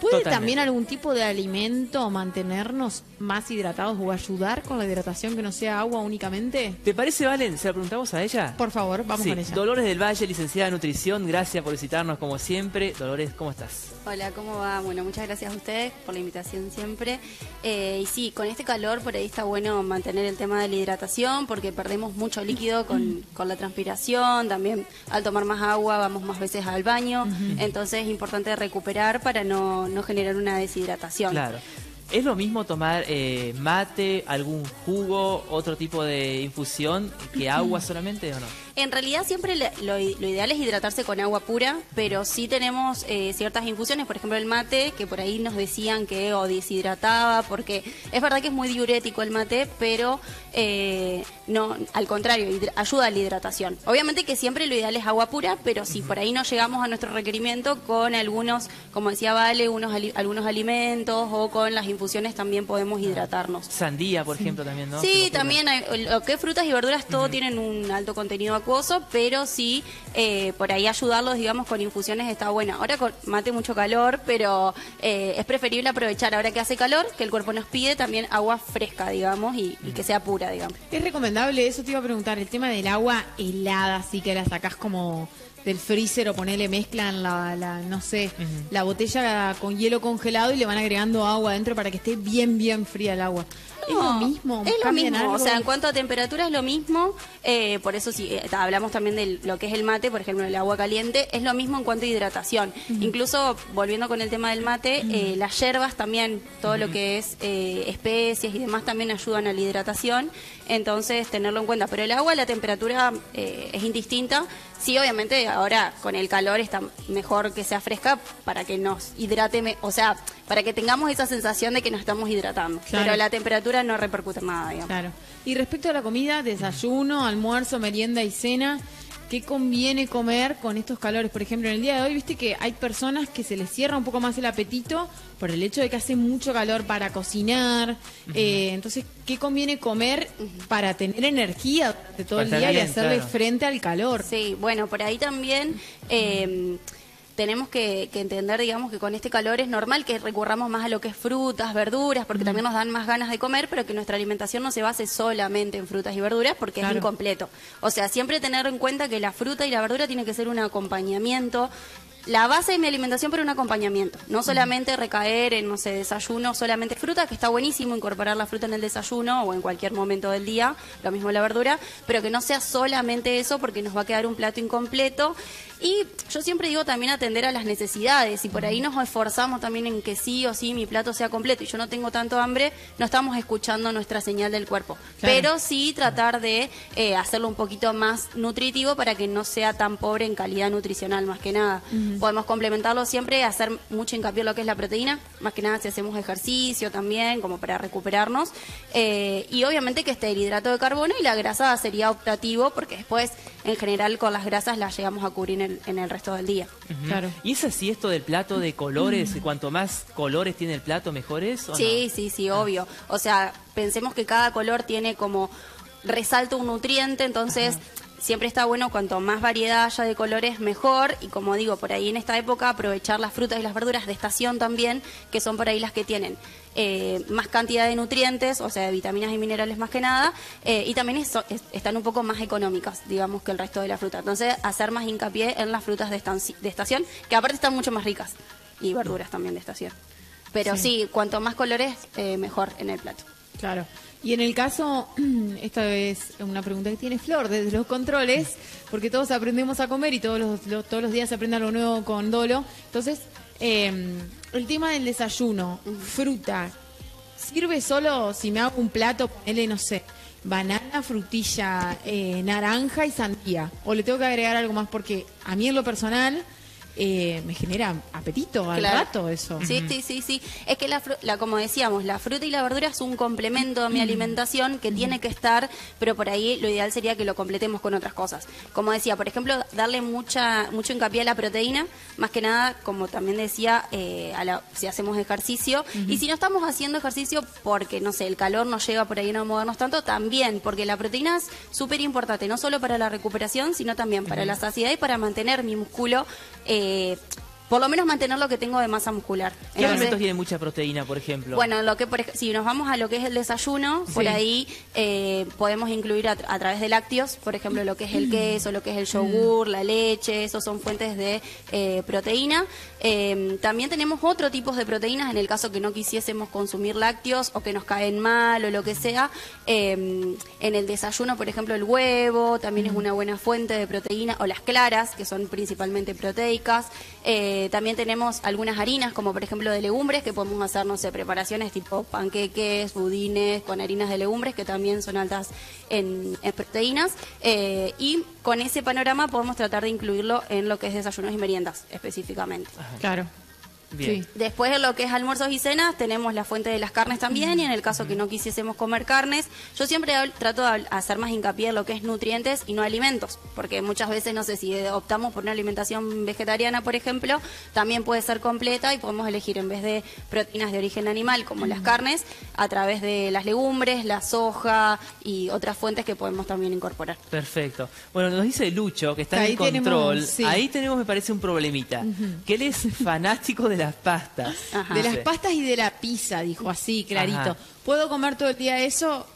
¿Puede Totalmente. también algún tipo de alimento mantenernos más hidratados o ayudar con la hidratación que no sea agua únicamente? ¿Te parece, Valen? ¿Se la preguntamos a ella? Por favor, vamos Sí, con ella. Dolores del Valle, licenciada en nutrición, gracias por visitarnos como siempre. Dolores, ¿cómo estás? Hola, ¿cómo va? Bueno, muchas gracias a ustedes por la invitación siempre. Y sí, con este calor por ahí está bueno mantener el tema de la hidratación porque perdemos mucho líquido con la transpiración, también al tomar más agua vamos más veces al baño, entonces es importante recuperar para no generar una deshidratación. Claro. ¿Es lo mismo tomar mate, algún jugo, otro tipo de infusión que agua solamente o no? En realidad siempre lo ideal es hidratarse con agua pura, pero sí tenemos ciertas infusiones, por ejemplo el mate, que por ahí nos decían que o deshidrataba, porque es verdad que es muy diurético el mate, pero no, al contrario, ayuda a la hidratación. Obviamente que siempre lo ideal es agua pura, pero si por ahí no llegamos a nuestro requerimiento con algunos, como decía Vale, algunos alimentos o con las infusiones también podemos hidratarnos. Sandía, por ejemplo, también, ¿no? Sí, también lo que es frutas y verduras, todo tienen un alto contenido acuoso, pero sí, por ahí ayudarlos, digamos, con infusiones está bueno. Ahora con mate mucho calor, pero es preferible aprovechar ahora que hace calor, que el cuerpo nos pide también agua fresca, digamos, y que sea pura, digamos. ¿Es recomendable, eso te iba a preguntar, el tema del agua helada, así que la sacás como del freezer o ponele, mezclan no sé, la botella con hielo congelado y le van agregando agua adentro para que esté bien, bien fría el agua? ¿Es lo mismo? Es lo ¿Cambian mismo, algo? o sea, en cuanto a temperatura es lo mismo, por eso si hablamos también de lo que es el mate, por ejemplo, el agua caliente, es lo mismo en cuanto a hidratación. Incluso, volviendo con el tema del mate, las hierbas también, todo lo que es especies y demás también ayudan a la hidratación, entonces tenerlo en cuenta. Pero el agua, la temperatura es indistinta. Sí, obviamente ahora con el calor está mejor que sea fresca para que nos hidrate, o sea, para que tengamos esa sensación de que nos estamos hidratando. Claro. Pero la temperatura no repercute en nada, digamos. Claro. Y respecto a la comida, desayuno, almuerzo, merienda y cena, ¿qué conviene comer con estos calores? Por ejemplo, en el día de hoy, viste que hay personas que se les cierra un poco más el apetito por el hecho de que hace mucho calor para cocinar. Entonces, ¿qué conviene comer para tener energía durante todo Para el estar día y bien, hacerle claro. frente al calor? Sí, bueno, por ahí también tenemos que entender, digamos, que con este calor es normal que recurramos más a lo que es frutas, verduras, porque también nos dan más ganas de comer, pero que nuestra alimentación no se base solamente en frutas y verduras porque Claro. es incompleto. O sea, siempre tener en cuenta que la fruta y la verdura tiene que ser un acompañamiento. La base de mi alimentación, pero un acompañamiento. No solamente recaer en, no sé, desayuno, solamente fruta, que está buenísimo incorporar la fruta en el desayuno o en cualquier momento del día, lo mismo la verdura, pero que no sea solamente eso porque nos va a quedar un plato incompleto. Y yo siempre digo también atender a las necesidades, y por ahí nos esforzamos también en que sí o sí mi plato sea completo y yo no tengo tanto hambre, no estamos escuchando nuestra señal del cuerpo. Claro. Pero sí tratar de hacerlo un poquito más nutritivo para que no sea tan pobre en calidad nutricional, más que nada. Podemos complementarlo siempre, hacer mucho hincapié en lo que es la proteína, más que nada si hacemos ejercicio también, como para recuperarnos. Y obviamente que esté el hidrato de carbono, y la grasa sería optativo, porque después, en general, con las grasas las llegamos a cubrir en el resto del día. Claro. ¿Y es así esto del plato de colores? Cuanto más colores tiene el plato, mejor es, ¿o Sí, no? sí, obvio. O sea, pensemos que cada color tiene como resalta un nutriente, entonces siempre está bueno cuanto más variedad haya de colores mejor, y como digo, por ahí en esta época aprovechar las frutas y las verduras de estación también, que son por ahí las que tienen más cantidad de nutrientes, o sea, de vitaminas y minerales más que nada, y también están un poco más económicas, digamos, que el resto de la fruta. Entonces, hacer más hincapié en las frutas de estación, que aparte están mucho más ricas, y verduras también de estación. Pero sí, cuanto más colores, mejor en el plato. Claro. Y en el caso, esta es una pregunta que tiene Flor desde los controles, porque todos aprendemos a comer y todos los días se aprende algo nuevo con Dolo. Entonces, el tema del desayuno, fruta, ¿sirve solo si me hago un plato, ponele, no sé, banana, frutilla, naranja y sandía? ¿O le tengo que agregar algo más? Porque a mí en lo personal me genera apetito al Claro. rato eso. Sí. Es que como decíamos, la fruta y la verdura es un complemento a mi alimentación que tiene que estar, pero por ahí lo ideal sería que lo completemos con otras cosas. Como decía, por ejemplo, darle mucho hincapié a la proteína, más que nada, como también decía, si hacemos ejercicio. Y si no estamos haciendo ejercicio porque, no sé, el calor nos llega por ahí a no movernos tanto, también, porque la proteína es súper importante, no solo para la recuperación, sino también para la saciedad y para mantener mi músculo por lo menos mantener lo que tengo de masa muscular. ¿Qué Entonces, alimentos tienen mucha proteína, por ejemplo? bueno, si nos vamos a lo que es el desayuno, por ahí podemos incluir a través de lácteos, por ejemplo, lo que es el queso, lo que es el yogur, la leche, esos son fuentes de proteína. También tenemos otro tipo de proteínas en el caso que no quisiésemos consumir lácteos o que nos caen mal o lo que sea. En el desayuno, por ejemplo, el huevo también es una buena fuente de proteína, o las claras, que son principalmente proteicas. También tenemos algunas harinas, como por ejemplo de legumbres, que podemos hacer, no sé, preparaciones tipo panqueques, budines con harinas de legumbres, que también son altas en proteínas. Y con ese panorama podemos tratar de incluirlo en lo que es desayunos y meriendas, específicamente. Claro. Bien. Sí. Después, en lo que es almuerzos y cenas, tenemos la fuente de las carnes también, y en el caso que no quisiésemos comer carnes, yo siempre trato de hacer más hincapié en lo que es nutrientes y no alimentos, porque muchas veces, no sé, si optamos por una alimentación vegetariana, por ejemplo, también puede ser completa y podemos elegir, en vez de proteínas de origen animal, como las carnes, a través de las legumbres, la soja y otras fuentes que podemos también incorporar. Perfecto. Bueno, nos dice Lucho, que está en Ahí el control. tenemos, sí. Ahí tenemos, me parece, un problemita. Que él es fanático de las pastas. Ajá. De las Dice. pastas y de la pizza, dijo así, clarito. Ajá. ¿Puedo comer todo el día eso?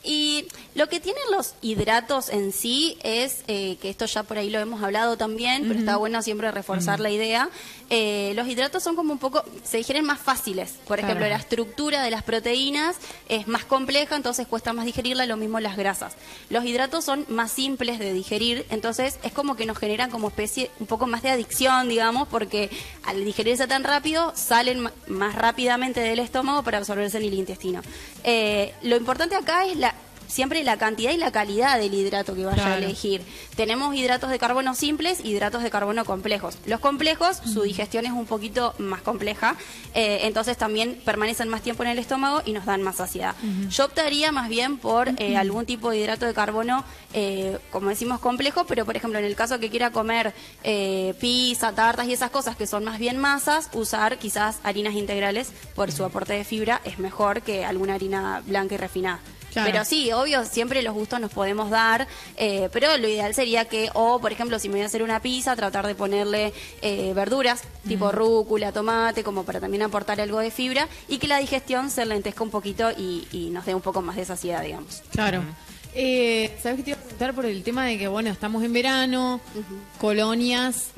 Y lo que tienen los hidratos en sí es, que esto ya por ahí lo hemos hablado también, pero está bueno siempre reforzar la idea. Los hidratos son como un poco, se digieren más fáciles. Por Claro. ejemplo, la estructura de las proteínas es más compleja, entonces cuesta más digerirla, lo mismo las grasas. Los hidratos son más simples de digerir, entonces es como que nos generan como especie un poco más de adicción, digamos, porque al digerirse tan rápido, salen más rápidamente del estómago para absorberse en el intestino. Lo importante acá es siempre la cantidad y la calidad del hidrato que vaya a Claro. elegir. Tenemos hidratos de carbono simples y hidratos de carbono complejos. Los complejos, su digestión es un poquito más compleja, entonces también permanecen más tiempo en el estómago y nos dan más saciedad. Yo optaría más bien por algún tipo de hidrato de carbono, como decimos, complejo, pero por ejemplo, en el caso que quiera comer pizza, tartas y esas cosas que son más bien masas, usar quizás harinas integrales por su aporte de fibra es mejor que alguna harina blanca y refinada. Claro. Pero sí, obvio, siempre los gustos nos podemos dar, pero lo ideal sería que, o por ejemplo, si me voy a hacer una pizza, tratar de ponerle verduras, tipo rúcula, tomate, como para también aportar algo de fibra, y que la digestión se lentezca un poquito y nos dé un poco más de saciedad, digamos. Claro. ¿Sabes qué te iba a preguntar por el tema de que, bueno, estamos en verano, colonias,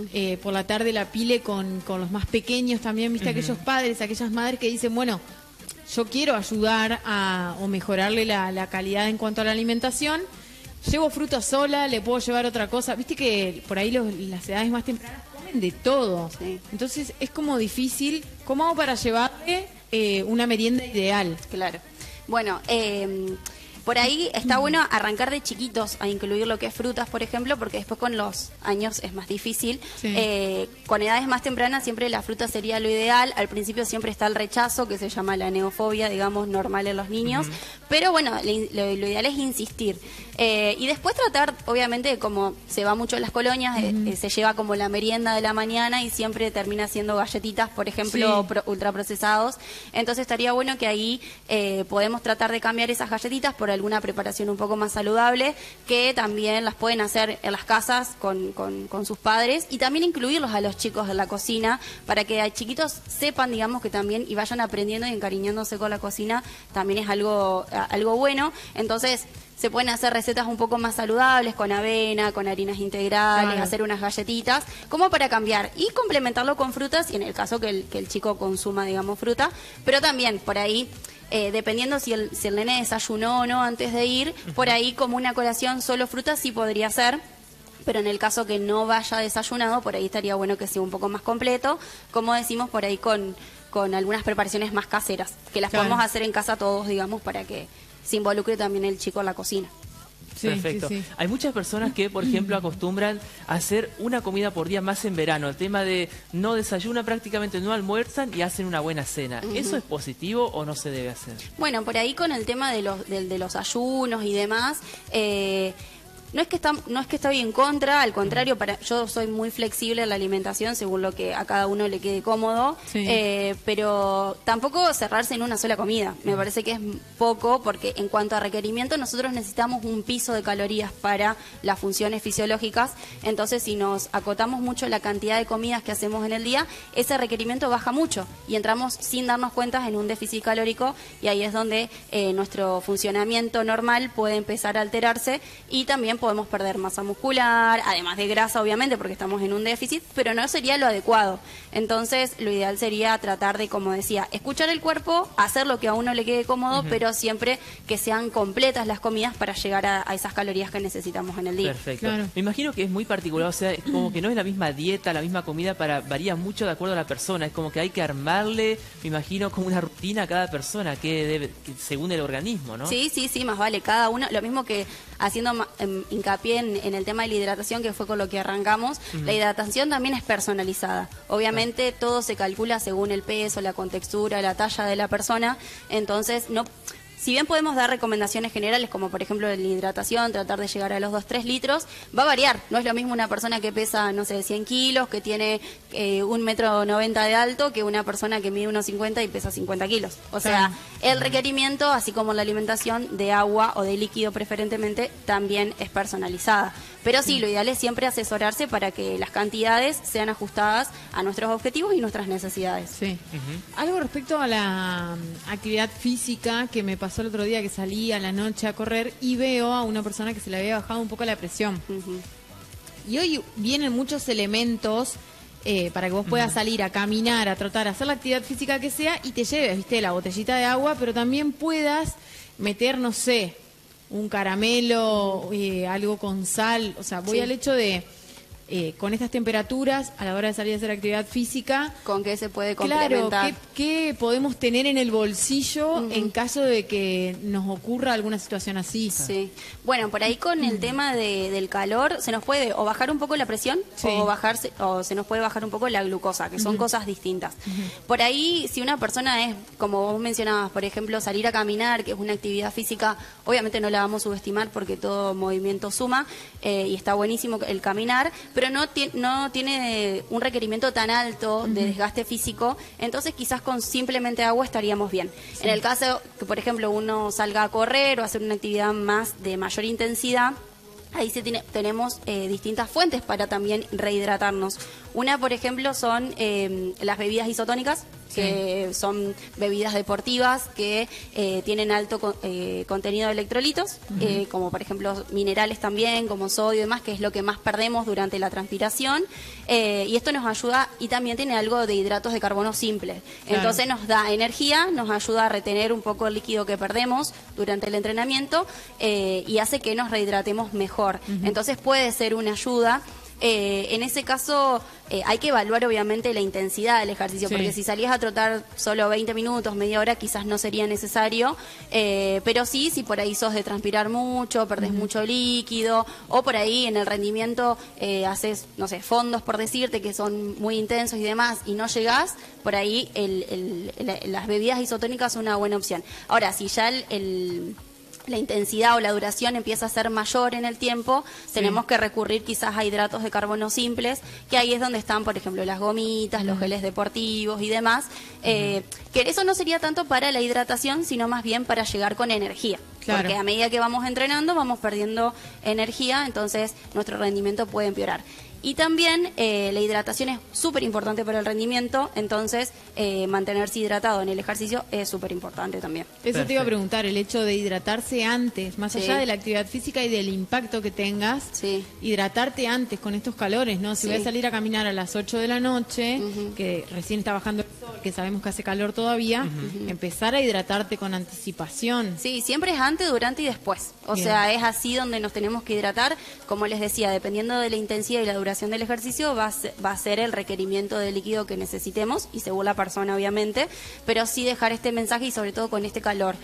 por la tarde la pile con los más pequeños también, viste, aquellos padres, aquellas madres que dicen, bueno, yo quiero ayudar o mejorarle la calidad en cuanto a la alimentación, llevo fruta sola, le puedo llevar otra cosa, viste que por ahí las edades más tempranas comen de todo, Sí. entonces es como difícil, ¿cómo hago para llevarle una merienda ideal? Claro. Bueno, por ahí está bueno arrancar de chiquitos a incluir lo que es frutas, por ejemplo, porque después con los años es más difícil. Sí. Con edades más tempranas siempre la fruta sería lo ideal. Al principio siempre está el rechazo, que se llama la neofobia, digamos, normal en los niños. Pero bueno, lo ideal es insistir. Y después tratar, obviamente, como se va mucho en las colonias, se lleva como la merienda de la mañana y siempre termina siendo galletitas, por ejemplo, Sí. ultraprocesados. Entonces estaría bueno que ahí podemos tratar de cambiar esas galletitas por alguna preparación un poco más saludable, que también las pueden hacer en las casas con sus padres, y también incluirlos a los chicos en la cocina para que a chiquitos sepan, digamos, que también y vayan aprendiendo y encariñándose con la cocina, también es algo bueno. Entonces se pueden hacer recetas un poco más saludables con avena, con harinas integrales, Claro. hacer unas galletitas, como para cambiar y complementarlo con frutas, y en el caso que el chico consuma, digamos, fruta, pero también por ahí, dependiendo si el nene desayunó o no antes de ir, por ahí como una colación solo frutas sí podría ser. Pero en el caso que no vaya desayunado, por ahí estaría bueno que sea un poco más completo, como decimos, por ahí con algunas preparaciones más caseras, que las Claro. podemos hacer en casa todos, digamos, para que se involucre también el chico en la cocina. Sí, Perfecto. sí, sí. Hay muchas personas que, por ejemplo, acostumbran a hacer una comida por día más en verano. El tema de no desayunan, prácticamente no almuerzan y hacen una buena cena. ¿Eso es positivo o no se debe hacer? Bueno, por ahí con el tema de los ayunos y demás, no es que estoy en contra, al contrario, yo soy muy flexible en la alimentación según lo que a cada uno le quede cómodo, pero tampoco cerrarse en una sola comida. Me parece que es poco, porque en cuanto a requerimiento nosotros necesitamos un piso de calorías para las funciones fisiológicas. Entonces, si nos acotamos mucho la cantidad de comidas que hacemos en el día, ese requerimiento baja mucho y entramos sin darnos cuenta en un déficit calórico, y ahí es donde nuestro funcionamiento normal puede empezar a alterarse y también podemos perder masa muscular, además de grasa, obviamente, porque estamos en un déficit, pero no sería lo adecuado. Entonces, lo ideal sería tratar de, como decía, escuchar el cuerpo, hacer lo que a uno le quede cómodo, pero siempre que sean completas las comidas para llegar a esas calorías que necesitamos en el día. Perfecto. Claro. Me imagino que es muy particular, o sea, es como que no es la misma dieta, la misma comida, varía mucho de acuerdo a la persona. Es como que hay que armarle, me imagino, como una rutina a cada persona, que según el organismo, ¿no? Sí, más vale, cada uno, lo mismo que haciendo hincapié en el tema de la hidratación, que fue con lo que arrancamos. La hidratación también es personalizada. Obviamente todo se calcula según el peso, la contextura, la talla de la persona. Entonces, no... Si bien podemos dar recomendaciones generales, como por ejemplo en la hidratación, tratar de llegar a los 2-3 litros, va a variar. No es lo mismo una persona que pesa, no sé, 100 kilos, que tiene 1,90 m de alto, que una persona que mide 1,50 m y pesa 50 kilos. O sea, el requerimiento, así como la alimentación de agua o de líquido preferentemente, también es personalizada. Pero sí, lo ideal es siempre asesorarse para que las cantidades sean ajustadas a nuestros objetivos y nuestras necesidades. Sí. Algo respecto a la actividad física que me pasó el otro día, que salí a la noche a correr y veo a una persona que se le había bajado un poco la presión. Y hoy vienen muchos elementos para que vos puedas salir a caminar, a trotar, a hacer la actividad física que sea y te lleves, viste, la botellita de agua, pero también puedas meter, no sé, un caramelo, algo con sal. O sea, voy al hecho de, con estas temperaturas, a la hora de salir a hacer actividad física, ¿con qué se puede complementar? Claro, ¿qué podemos tener en el bolsillo en caso de que nos ocurra alguna situación así? Sí. Bueno, por ahí con el tema del calor, se nos puede o bajar un poco la presión o se nos puede bajar un poco la glucosa, que son cosas distintas. Por ahí, si una persona es, como vos mencionabas, por ejemplo, salir a caminar, que es una actividad física, obviamente no la vamos a subestimar porque todo movimiento suma, y está buenísimo el caminar, pero no tiene un requerimiento tan alto de desgaste físico, entonces quizás con simplemente agua estaríamos bien. En el caso que, por ejemplo, uno salga a correr o a hacer una actividad más de mayor intensidad, ahí tenemos distintas fuentes para también rehidratarnos. Una, por ejemplo, son las bebidas isotónicas, que son bebidas deportivas que tienen alto contenido de electrolitos, como por ejemplo minerales también, como sodio y demás, que es lo que más perdemos durante la transpiración, y esto nos ayuda, y también tiene algo de hidratos de carbono simple. Entonces nos da energía, nos ayuda a retener un poco el líquido que perdemos durante el entrenamiento, y hace que nos rehidratemos mejor. Entonces puede ser una ayuda. En ese caso hay que evaluar obviamente la intensidad del ejercicio, porque si salías a trotar solo 20 minutos, media hora, quizás no sería necesario, pero sí, si por ahí sos de transpirar mucho, perdés mucho líquido, o por ahí en el rendimiento haces, no sé, fondos por decirte, que son muy intensos y demás, y no llegás, por ahí las bebidas isotónicas son una buena opción. Ahora, si ya la intensidad o la duración empieza a ser mayor en el tiempo, tenemos que recurrir quizás a hidratos de carbono simples, que ahí es donde están, por ejemplo, las gomitas, los geles deportivos y demás, que eso no sería tanto para la hidratación, sino más bien para llegar con energía. Porque a medida que vamos entrenando, vamos perdiendo energía, entonces nuestro rendimiento puede empeorar. Y también la hidratación es súper importante para el rendimiento, entonces mantenerse hidratado en el ejercicio es súper importante también. Eso te iba a preguntar, el hecho de hidratarse antes, más allá de la actividad física y del impacto que tengas, hidratarte antes con estos calores, ¿no? Si voy a salir a caminar a las 8 de la noche, que recién está bajando el sol, que sabemos que hace calor todavía, empezar a hidratarte con anticipación. Sí, siempre es antes, durante y después. O sea, es así donde nos tenemos que hidratar. Como les decía, dependiendo de la intensidad y la duración del ejercicio, va a ser el requerimiento de líquido que necesitemos, y según la persona obviamente, pero sí dejar este mensaje, y sobre todo con este calor,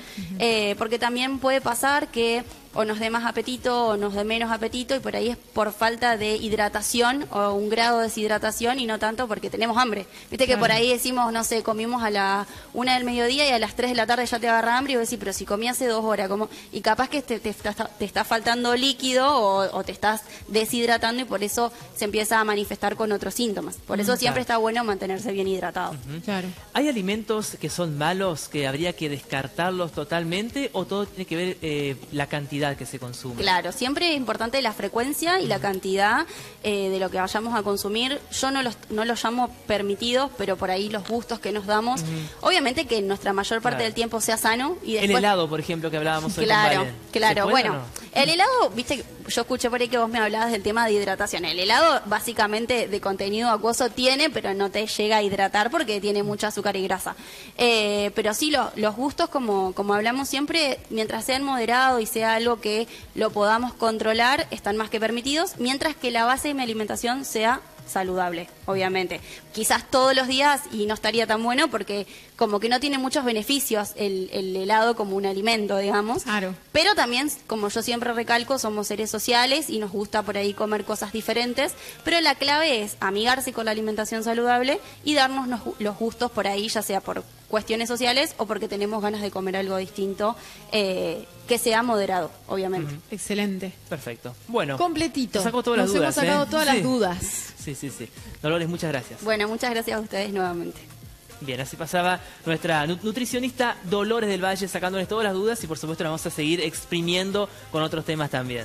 porque también puede pasar que o nos dé más apetito o nos dé menos apetito, y por ahí es por falta de hidratación o un grado de deshidratación y no tanto porque tenemos hambre. Viste que por ahí decimos, no sé, comimos a la 1 del mediodía y a las 3 de la tarde ya te agarra hambre, y vos decís, pero si comí hace 2 horas, ¿cómo? Y capaz que te está faltando líquido o te estás deshidratando, y por eso se empieza a manifestar con otros síntomas. Por eso siempre está bueno mantenerse bien hidratado. Claro. ¿Hay alimentos que son malos, que habría que descartarlos totalmente, o todo tiene que ver la cantidad que se consume? Claro, siempre es importante la frecuencia y la cantidad de lo que vayamos a consumir. Yo no los llamo permitidos, pero por ahí los gustos que nos damos. Obviamente que nuestra mayor parte del tiempo sea sano. Y después... El helado, por ejemplo, que hablábamos hoy con Claro, Valen. claro. ¿Se puede Bueno, o no? el helado, viste, yo escuché por ahí que vos me hablabas del tema de hidratación. El helado básicamente de contenido acuoso tiene, pero no te llega a hidratar porque tiene mucho azúcar y grasa. Pero sí, los gustos, como hablamos siempre, mientras sean moderados y sea algo que lo podamos controlar, están más que permitidos, mientras que la base de mi alimentación sea saludable, obviamente. Quizás todos los días y no estaría tan bueno porque como que no tiene muchos beneficios el helado como un alimento, digamos. Claro. Pero también, como yo siempre recalco, somos seres sociales y nos gusta por ahí comer cosas diferentes, pero la clave es amigarse con la alimentación saludable y darnos los gustos por ahí, ya sea por cuestiones sociales o porque tenemos ganas de comer algo distinto, que sea moderado, obviamente. Excelente. Perfecto. Bueno. Completito. Nos sacó todas las Nos dudas, hemos sacado todas Sí. las dudas. Sí. Dolores, muchas gracias. Bueno, muchas gracias a ustedes nuevamente. Bien, así pasaba nuestra nutricionista Dolores del Valle, sacándoles todas las dudas, y por supuesto la vamos a seguir exprimiendo con otros temas también.